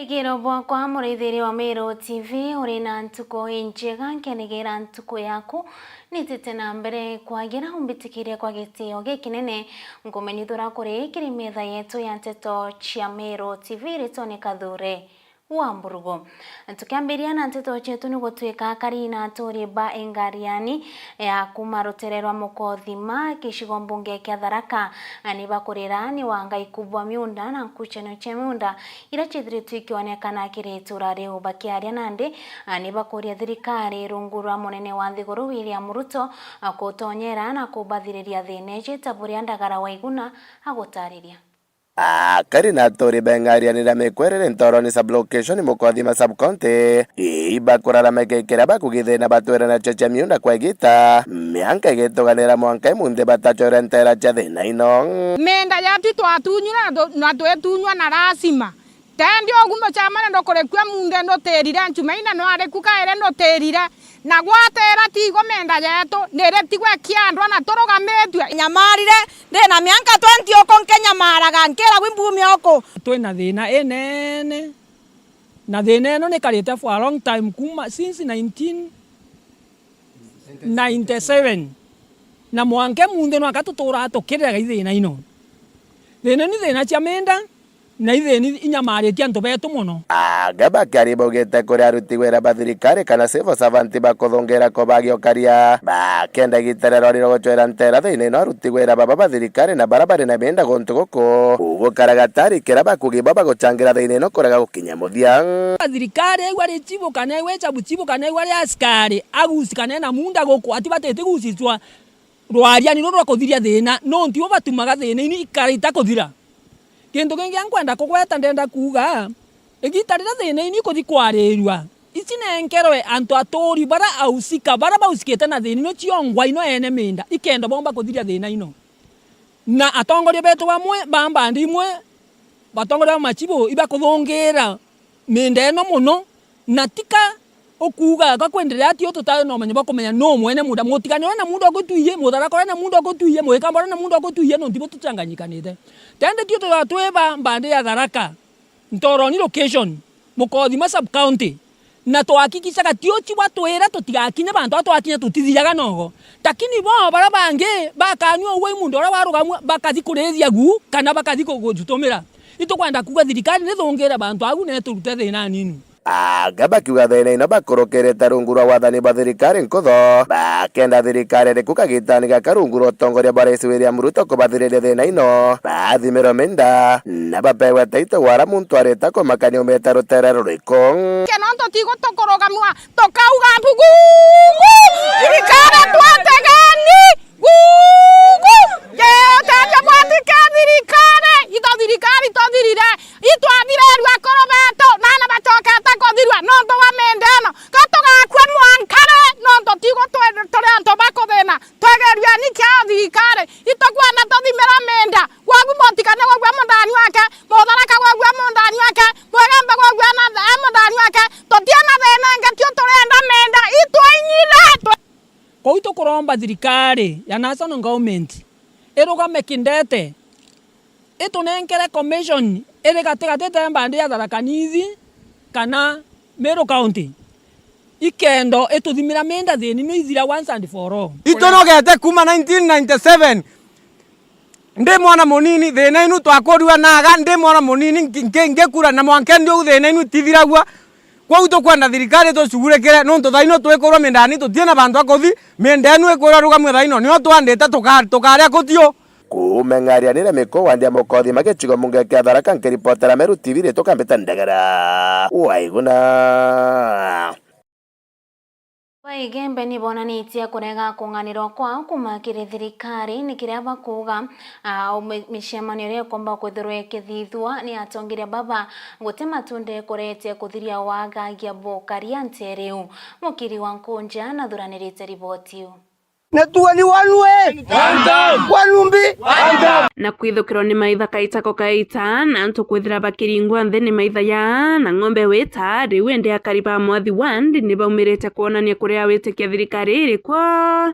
Kwigiro bwakwa murithiri wa Meru Tv uri na ntuko injega nkenigira ntuko yaku nitete na mbere kwagira umbitikirie kwa gitio gikinene ngumenyithura kuri kiri metha yetu ya nteto cia Meru TV ritone Kathure wa MBURUGU. Tukiambiria na nteto chetu ni gutwika Karina Toriba Engariani ya kumarotererwa mukothima kishigo mbunge kia Tharaka ni bakurira ni wangai kubwa miunda na nkucheno che miunda ira chithiritu ikionekana kiritura riu bakiaria nandi ni bakuria thirikari rungu rwa munene wa nthiguru William Ruto kutonyera na kubathiriria thine taburia ndagara wa iguna agutariria. Karina Toriba Engariani na mekwerere ntoroni sublocation mukothima subcounty ibakurara mekekera bakugithina batwera na cheche miunda kwa gita mianka igituganira mwanka imunde batachora ntera cha thina ino menda yatu twatunyura na twetunywa na rasima tendi ogumo chamana ndokorekwa munde ndo terira nchumaina no arekuka ere ndo terira na gwatera tigo menda yetu nere tigwe kiandwa na toroga metwe nyamarire ndena mianka 20 oko Kenya maraga nkera wimbumi oko twina thina enene na thina eno ni karite for a long time kuma since 1997 na mwanke munde no akatutura atukirira thina ino thina ni thina cha menda na itheni inyamaritie antu betu muno gaba karibo gete kuri aruti wera bathirikari kana civil servant bakuthongera ko bagiokaria bakenda giterero riro gochwera ntera thini no aruti wera baba bathirikari na barabara na benda gontu goko gukaragatari kera bakugiba baguchangira thini no koraga gukinya muthia bathirikari gwari chibo kana wecha buchibo kana gwari askari agusikana na munda goko atibatete gusitwa rwaria ni rwo kuthiria thina no ntiwo batumaga thina ini ikarita kuthira kintu kingi ankwenda kugweta ndenda kuga igitarira thina ini kuthi kwarirwa ici nenkerwe antu atori bara ausika bara bausikete na thina no chiongwa ino ene minda ikenda bomba kuthiria thina ino na atongoria betu bamwe bamba ndimwe batongoria machibo iba kuthongera minda eno muno na tika okuga gakwenderea ati otutayo no manya bakomenya no mwene muda mutikane na mundu agotuiye mutharaka na mundu agotuiye mwekambara na mundu agotuiye no ndibo tutanganyikanite tende tio tweba mbande ya Tharaka ntoroni location mukothima sub county na twahakikisha katio chiwa twera tutigakinye bantu atwakinya tutithiaga nogo takini bo bara bange bakanywa uwe mundu ora warugamwa bakathi kurethia gu kana bakathi kugutumira itukwenda kuga thirikari ni thongera bantu agu ne turute thina nini gaba kiuga thina ino bakurukerete rungu rwa wathani ba thirikari nkutho bakenda thirikari rikuka gitani gaka rungu rwa utongoria bwa Rais William Ruto kubathiriria thina ino bathimiro minda na bapewe taito wara muntu arita kumakania umeta ruterero rwiko kenonto tigo tokorogamwa tokauga mbugu thirikari twategani ye taja bwatika thirikari ito thirikari tothirire itwathirerwa korobeto nana batokete kothirwa nonto wa mendeno katugakwa mwankare nonto tigo tore anto bakothena twegeria ni kia thirikari itokwana tothimera menda gwagu motikane gwa mundani wake mutharaka gwa mundani wake mwegembe gwa na mundani wake totiana thena ngatio torenda menda itwainyire koito kuromba thirikari ya national government irugame kindete itunenkere commission iri gatigatite mbande ya Tharaka nithi kana Meru County ikendo ituthimira menda thini no ithira once and for all itonogete kuma 1997 ndi mwana munini thina inu twakorua naga ndi mwana munini ngekura na mwanke ndio thina inu tithiragwa kwa uto kwenda thirikari tucugurekere nonto thaino twekorwa mendani tutiena bantu akothi menda inu ekorwa rugamwe thaino nio twandete tukaria kutio kumeng'arianire miko wandia mukothima gichigo munge kia Tharaka nkiripotera Meru TV ritukambita ndagara waiguna Waigembe ni bonanitie kurega kunganirwa kwao kumakire thirikari ni kiria bakuga mishemanio ria komba kwithirwe kithithwa ni atongire baba gute matunde koretie kuthiria wagagia bokaria nteriu mukiri wa nkunja na thuranirite riboti na tuani wanwe wanumbi na kwithukirwo ni maitha kaitako kaita na antu kwithira bakiringwa nthi ni maitha ya na ng'ombe wita riu ende akariba mwathi wandi ni baumirite kuonania kuria witikia thirikari irikwo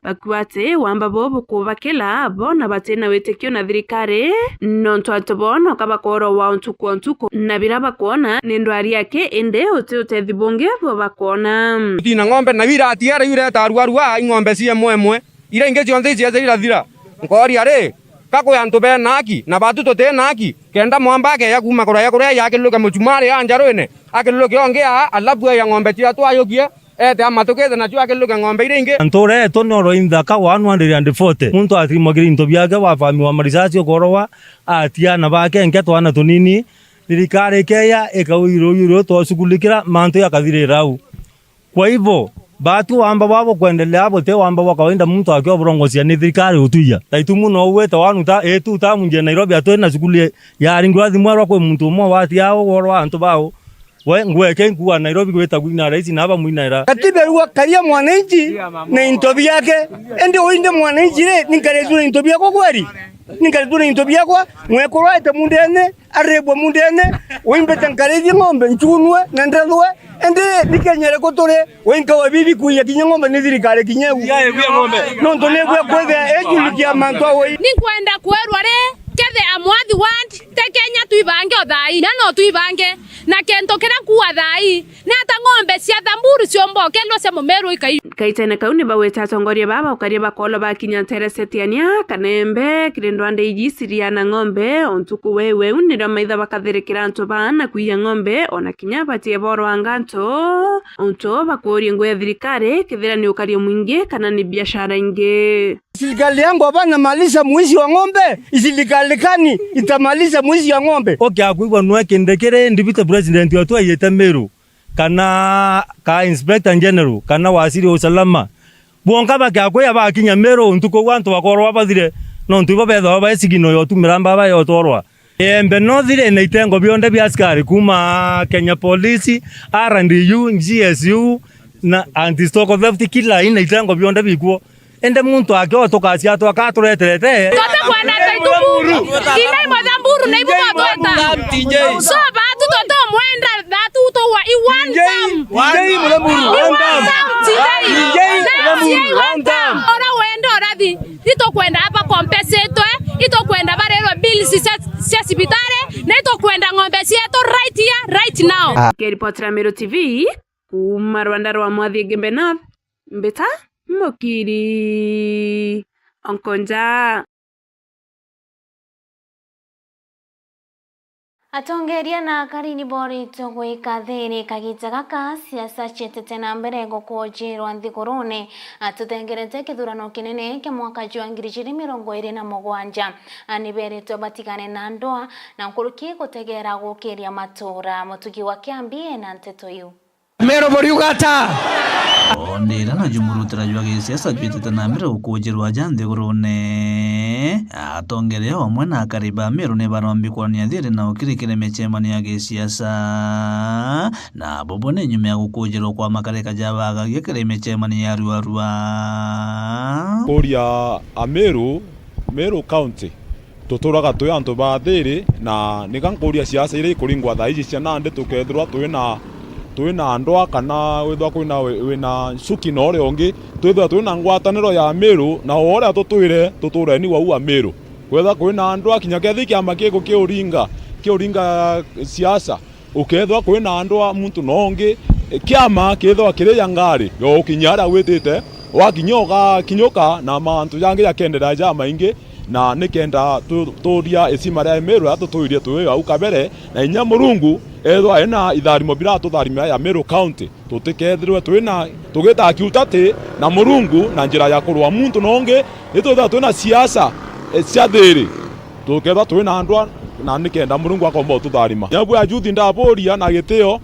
bakwate wamba bobo kubakila abo na batina witikio na thirikari nontu atubono kabakoro wa ntuku na biraba kuona ni ndwari yake ende utethi bunge bo bakona tina ng'ombe na wira atiara yure taruarua ng'ombe cie mwemwe ira inge cionthe cia thira ngori ari kako ya ntobe naki na batu tote naki kenda mwamba ke ya kuma kuria yake luka muchumari anjaroine akiluke ongea alabu ya ng'ombe cia twayokie ete amatukete na cio akiluke ng'ombe iringe ntore tonoro indaka 140 muntu atimagiri into byake wa fami wa marisacio korowa atiana bake nke twana tunini thirikari keya ikawiro twacukulikira mantu yakathirira au kwa hivyo batu wamba wabo kuendelea bote wamba wakawaida muntu akiwa burongocia ni thirikari utuya taitumu no weta wanuta etuta munje Nairobi atwena cukuli ya ringwathi mwarwa kwa muntu umwe wati yao worwa antu bao we ngweke nkuwa Nairobi gweta gwina raisi na aba mwinaira katibe ruwa karia mwananchi na intobi yake ende oinde mwananchi le ninkarezuna intobi yako kweli ninkarezuna intobi yako mwekorwa ete mundene arebwa mundene oimbe tankarezi ng'ombe nchunwe na ndradwe ende nikenyere kotore wenka wa bibi kuya kinyongombe ni thirikari kinyewu nonto negwe kwethe ejulikia mantu awo ninkwenda kwerwa re kethe amwathi wandi te Kenya tuibange othai na no tuibange na kento kira kuwa thai na ta ng'ombe cia Thamburu ciomboke lose Meru ikai kaitene kauni baweta tongoria baba ukaria bakolo bakinya teresetiania kanembe kirindwande ijisiria na ng'ombe ontuku wewe unira maitha bakathirikira antu bana kuya ng'ombe ona kinya batie boro anganto onto bakuria ngwe thirikari kithira ni ukaria mwingi kana ni biashara ingi serikali yangu hapana maliza mwizi wa ng'ombe serikali kani itamaliza mwizi wa ng'ombe okay akuigwa nwe kindekere ndibite president wetu ayete Meru kana ka inspector general kana wasiri wa usalama bonka bakakwe bakinya Meru ntuko wantu bakorwa bathire no ntu babetho baesigino yotumira mbaba yotorwa embe no thire na itengo bionde bya askari kuma Kenya Police RNDU GSU na anti stock theft kila ina itengo bionde bikuo ende muntu akyo tokasia to akatureterete tote kwenda Thamburu ina Thamburu na ibu batweta so batu toto mwenda batu to wa I one time ora wenda orathi ito kwenda hapa compensate ito kwenda barero bills cia sibitare na ito kwenda ng'ombe cieto right here right now keripotera Meru TV kuma Rwanda rwa mwathi Gembenath mbeta mukiri onkonja atongeria na karini bori togwe kathiri kagitaga ka siasa chetete na mbere gukojirwa nthigurune atutengerete kithurano kinene kia mwaka jwa 2027 aniberetwo batigane na ndoa na nkuruki gutegera gukiria matura mutugi wa Kiambi na NTETO yu Meru boriugata ondera na jumurutira jwa gisiasa jwitete na mbere gukojirwa nthigurune atongere omwe na kariba Meru ne barambikwania thire na ukirikire mechemani ya gisiasa na bobone nyume ya gukojirwa kwa makareka jabaga gikire mechemani ya ruarua Koria a Meru County tuturaga twi antu bathiri na nigankuria siasa ire kuringwa tha ici cia nande tukethirwa twina ndoa kana withwa kwina wina suki no ri ongi twithwa twina ngwataniro ya Meru na oria tuture ni wa Meru kwetha kwina ndoa kinya kethi kiama kiko kiuringa siasa ukethwa kwina ndoa muntu no ongi kiama kethwa kiria ngari yo kinyara witite wakinyoka kinyoka na mantu yangi yakendera ja maingi na nikenda turia isima ria Meru atutuirie tuwe au kabere na inya Murungu ethwa ena itharimo biratu tharimo ya Meru County tutikethirwe twina tugita kiutati na Murungu na njira ya kurwa muntu nonge nitutha twina siasa cia thiri tuketha twina ndwa na nikenda Murungu akomba tutharima nyabu ya juthi ndaboria na gitio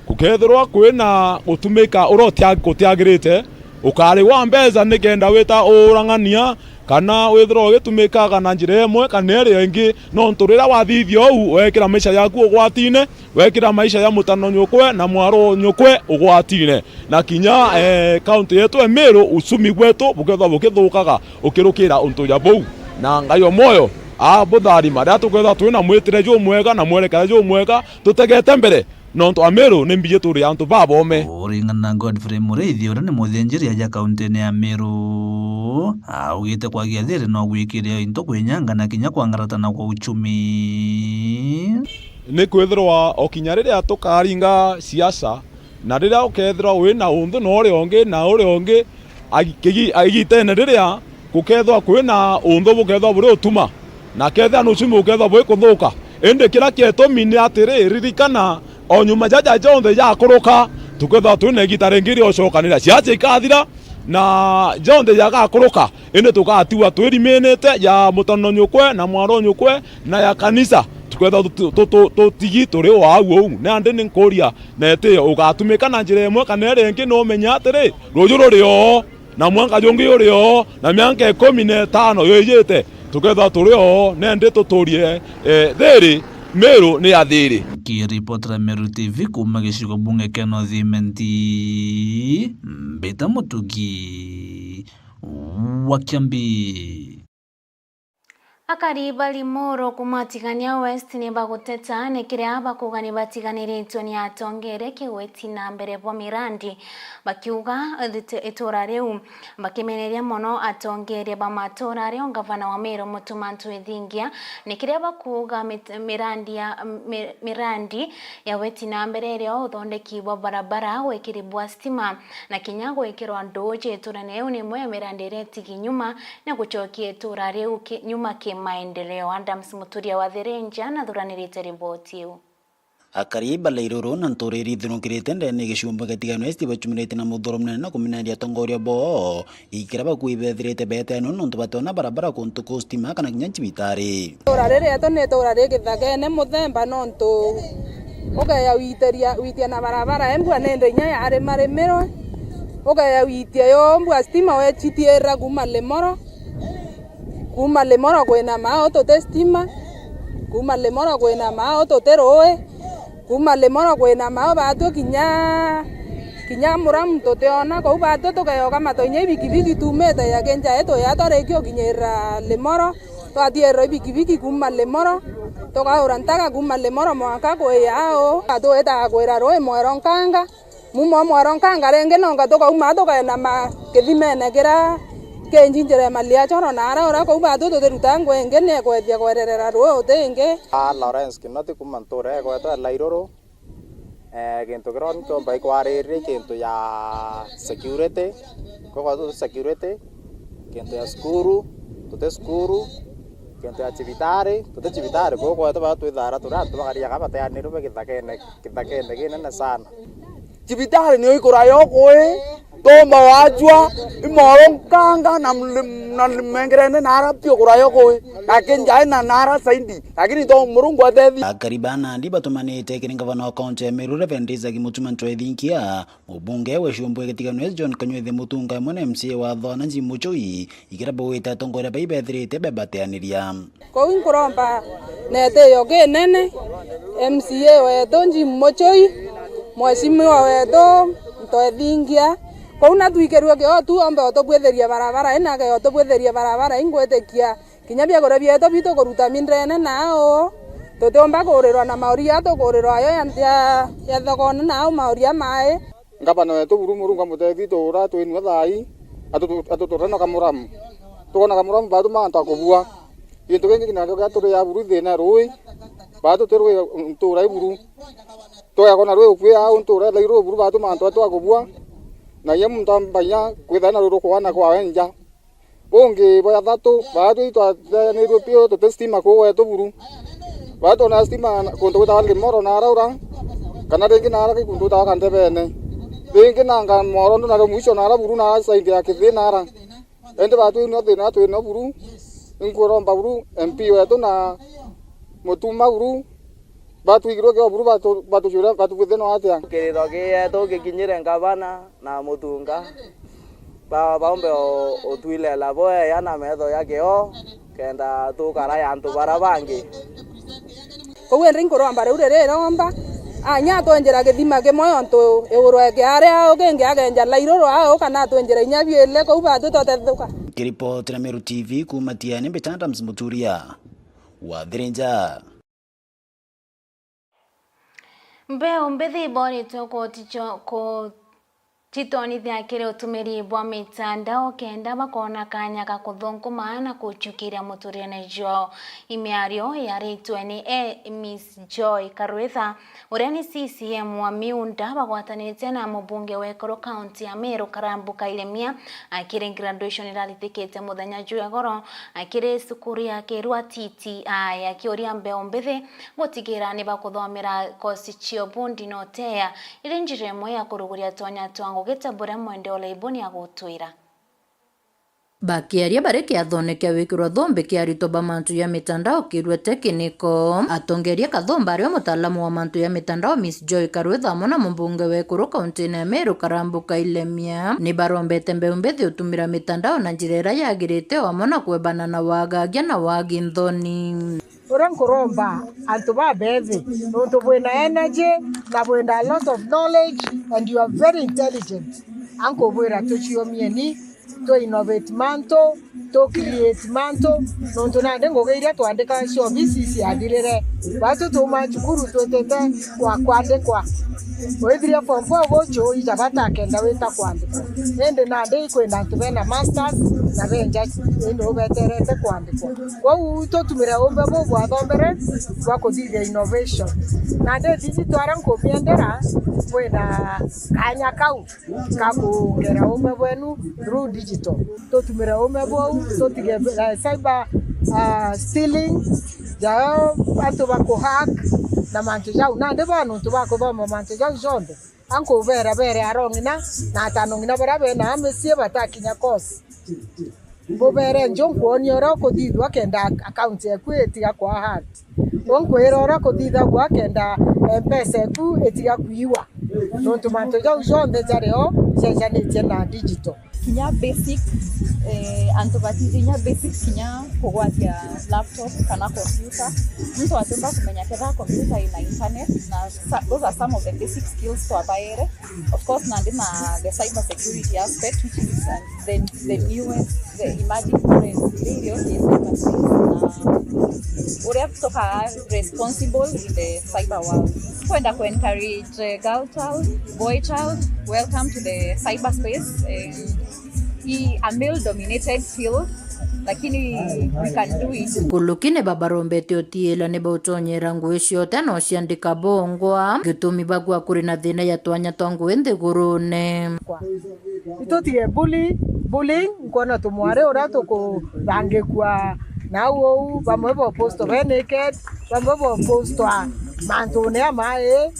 kukethirwa kwina gutumika urotia kutiagirite ukari wa mbeza nikenda wita urangania kana withro gitumikaga na njira imwe kana iri ingi no nturira wathithio u wekira maisha yaku ugwatine wekira maisha ya mutano nyukwe na mwaro nyukwe ugwatine na kinya county yetu ya Meru usumi gwetu buketha bukithukaga ukirukira untu ya bau na ngayo moyo buthari maria tuketha twina mwitire ju mwega na mwerekera ju mwega tutegete mbere nonto Meru ni mbiye turi antu babome uringana Godfrey Mureithi ura ni muthenjeri aja kaunti ya Meru ugite kwa giathiri no gwikiria into kwenyanga na kinya kwangaratana kwa uchumi ni kwithirwa okinya riria tukaringa siasa na riria ukethirwa wina undu no uri ongi na uri ongi agitene riria gukethwa kwina undu bukethwa buri utuma na ketha no chumu ukethwa buri kuthuka ende kira kietumi ni atiri ririkana o nyuma jaja jonthe ya kuruka tuketha twine gitare ngiri ocokanira siasa ikathira na jonthe ya kuruka ende tukatiwa twirimenete ya mutano nyukwe na mwaro nyukwe na ya kanisa tuketha tutigi turi wau na ande ni nkoria na ete ugatumika na njira imwe kana iri ingi no menya atiri ruju rurio na mwanka jungi urio na mianka 15 yoyete tuketha turi o na ande tuturie thiri Meru ni athiri kiripotera Meru TV kuma gicigo bunge kia North Mbita Mutugi wa Kiambi. Akariba Limoro kumatigania West ni baguteta nekire abakuga ni batiganiritwe ni atongere kiweti na mbere bwa mirandi bakiuga itura riu bakimeneria mono atongere ba matora rio gavana wa Meru Mutumantu Ethingia nekire bakuga mirandi ya weti na mbere rio uthondeki wa barabara wekiribwa stima na kinya gwikirwa ndoje itura neu ni mwe mirandi retigi nyuma na guchokia itura riu nyuma maendeleo. Adams Muturia wa Thirenja na thuranirite riboti iyo. Akariba Lairoro na ntoreri thunukirite ndene gicumba gatigano esti bachumirite na muthoromne na kuminaria tongoria bo ikira bakuibethirite beteno nonto batona barabara kuntu kostima kana kinyanchi bitari orarere atone torare githagene muthemba nonto ogaya witia na barabara embwa nende nya yare maremero ogaya witia yo mbwa stima wechitiera kuma lemoro kwena mao tote stima kuma lemoro kwena mao tote roe kuma lemoro kwena mao batu kinya muramu tote ona ko batu to kayo kama to nye bikibiki tumeta ya kenja eto ya tore kyo kinyera lemoro to atiero bikibiki kuma lemoro to ka orantaka kuma lemoro mwaka ko yao ado eta kwera roe mweronkanga mweronkanga renge nonga to ka uma to kana ma kethimene kera kenjinjere malia choro nara ora ko batu to terutango engene ko etia kwererera ro tenge Lawrence kinoti kumantore ko to Lairoro kento gron to bai kwarere kento ya security ko to security kento ya skuru kento ya chivitare ko to batu idara to rat bagari ya kama tayari ro kitakene kinene sana chivitare ni ikora yokoe tomba wajwa imoronkanga na mengerene nara pio kurayo koe akenja na nara saindi lakini to murungu athethi akaribana ndi batumanite kiringa vana kaunti ya Meru Revendiza Mutumantu Ethingia mubunge we shumbwe getigano John Kanywethe Mutunga mwana MCA wa Thona Njimuchoi ikirabo wita tongora baibethirite bebateaniria ko inkuromba nete yo genene MCA wetu Njimuchoi mweshimiwa wetu Ethingia Kuna tuikerwa ke otu ombe otobwetheria barabara ina ke otobwetheria barabara ingwetekia kinyabia gore bieto bito koruta mindrene nao totomba korerwa na mauria to korerwa yo ya thogona nao mauria mae ngapana wetu burumurunga mutethi to ura twinwa thai atutorana kamuramu tugona kamuramu batu manta kubua into kengi kinaro ga tore ya buru thina rui batu terwe ntura iburu to ya kona rui ukwe au ntura lairo buru batu manta to akubua na yemu tambanya kwithana ruru kwana kwa wenja bonge boya thatu batu itwa ne rupio to testima ko wetu buru batu na stima kundu ta limoro na raura kana rengi na ra kundu ta kande bene rengi na nga moro na ro mwisho na ra buru na saidi ya kithina ra ende batu no thina tu no buru ngoromba buru MP wetu na mutuma buru batu igiro ke buru batu jura batu bitheno atia kiriro ke to ke kinyire ngavana na mutunga baombe otuile lavoe yana metho yake o kenda tukara yantu barabangi ko wen ring ko ramba urere romba anya to njera githima ke moyo nto eurweke aria okenge agenja lairoro ao kana to njera inyabiele ko ba to tethuka. Kiripoti na Meru TV kumatia ni Betanda Mturia wa Dhirinja. Mbeo mbethi bori toko ko chitonithia kire utumiri bwa mitandao kenda bakona kanya ka kuthunguma na kuchukiria muturire jo imiario yaritwe ni Miss Joy Karwetha uria ni CCM wa Miunda bagwatanite na mubunge wa Ekoro County ya Meru Karambuka Ilemia akire graduation iralitikite muthenya juu ya goro akire sukuru ya Kerwa TTI akioria mbeo mbethi gutigira ni bakuthomera kosi chio bundi notea ile njire mwe ya kuruguria tonya twangu getabura mwende ole iboni ya gutwira bakiaria bareke athoneke wikirwa thombe kiarito ba mantu ya mitandao kirwe tekiniko atongeria kathomba ario mutaalamu wa mantu ya mitandao Miss Joy Karwetha mona mbunge wa Ekoro County na Meru Karambuka Ilemia ni barombete mbeumbete utumira mitandao na njirera yagirite wa mona kwebana na wagagia na wagi nthoni Orang kuromba antu ba bethi nuntu bwina energy na bwina a lot of knowledge and you are very intelligent anko bwira tuchiomieni to innovate manto to create manto nuntu nande ngogeiria twandika cio bicisi athirire batu tuma cukuru twetete kwa kwandikwa wethiria form 4 gocho ijabata kenda weta kwandikwa ende nande ikwenda antu bena masters na benja endo beterete kwandikwa kwa tutumira ombe bo bwathombere bwa kuthithia innovation nande thithi twara nkobiendera wena kanya kau kakungera ombe bwenu through digital tutumira ombe bo tutige cyber stealing jao atu bako hack na mantu jau nande banu tu bako thoma mantu jau jonde anko bere arongina na tanongina bere na amesie batakinya kosi bobere njonkwoni ora kuthithwa kenda account yaku etiga kwa hack onkwera ora kuthitha gwa kenda mpesa yaku etiga kuiwa nontu mantu jau jonde jareo cenjanitie na digital kinya basic antobatizinya basic kinya kugwatia laptop kana computer mtu atumba kumenya ketha computer ina internet na those are some of the basic skills to abaere of course na the cyber security aspect which is the newest the emerging trends radio is cyber toka responsible in the cyber world kwenda ku encourage girl child boy child welcome to the cyberspace a male-dominated field, lakini we can do it. Kulukine babarombete otiela ne bautonyera ngwe ciote no ciandika bongwa gitumi bagwa kuri na thina ya twanya twangu ende gurune itotige bullying nkona tumware ora toko bange kwa nawo bamwe bo post naked bamwe bo post mantu ne amae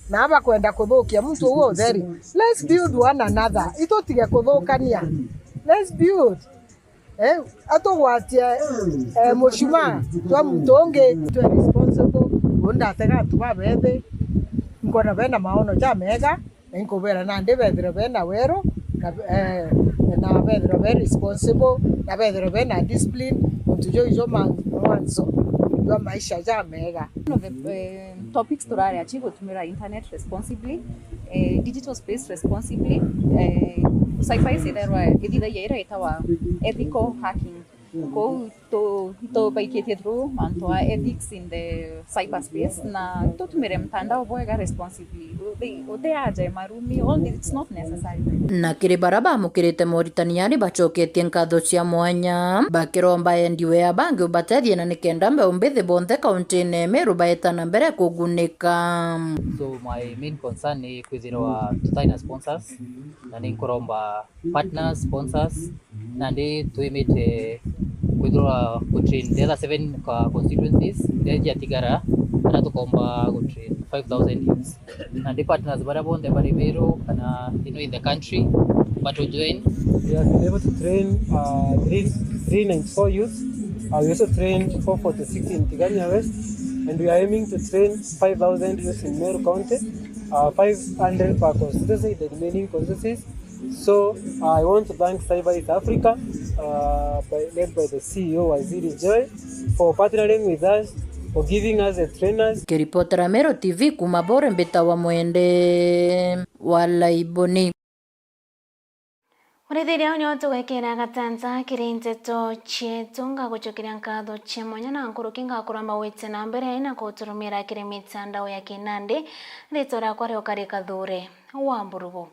na bakwenda kuthukia mtu huo theri. Let's build one another. Itotige kuthukania. Let's build. Atogwatia mushuma twa mutonge twa responsible unda tega tuba bethe ngona bena maono ja mega nkobera na ndebethira bena wero na bethira very responsible na bethira bena discipline tujo ijo manzo wa maisha ja mega. One of the topics to achieve tumira internet responsibly, digital space responsibly, cyber is either yera itawa ethical hacking. Go to baikete through mantoa ethics in the cyberspace na to tumire mtandao boega responsibly. They aje marumi all this, it's not necessary. Na kiri baraba mukirite moritaniani bachoketie nkatho cia mwanya bakiromba endiwe abange ubatethie na nikenda mbe umbithi bonthe kaunti ne Meru baetana mbere kugunika. So my main concern ni kwithirwa tutaina sponsors na ni nkoromba partners sponsors na ndi twimite kwithirwa kutrain the other 7 constituencies ndeja tigara na tukomba kutrain 5,000 youths na ndi partners bara bonde bari Meru kana in the country but to join we have been able to train 394 youths. We also trained 446 in Tigania West and we are aiming to train 5,000 youths in Meru County, 500 per constituency. The remaining constituencies So I want to thank Cyber East Africa, led by the CEO Waziri Joy, for partnering with us, for giving us the trainers. Kiripotera Meru TV kumabore mbeta wa mwende wala iboni. Ureteri ao nyoto wekera gatanza kiri NTETO chetu ngagucokeria nkatho cia mwanya na nkuruki ngakuramba wite na mbere na kuturumira kiri mitandao ya kinande rito rakwa rio kari KATHURE wa MBURUGU.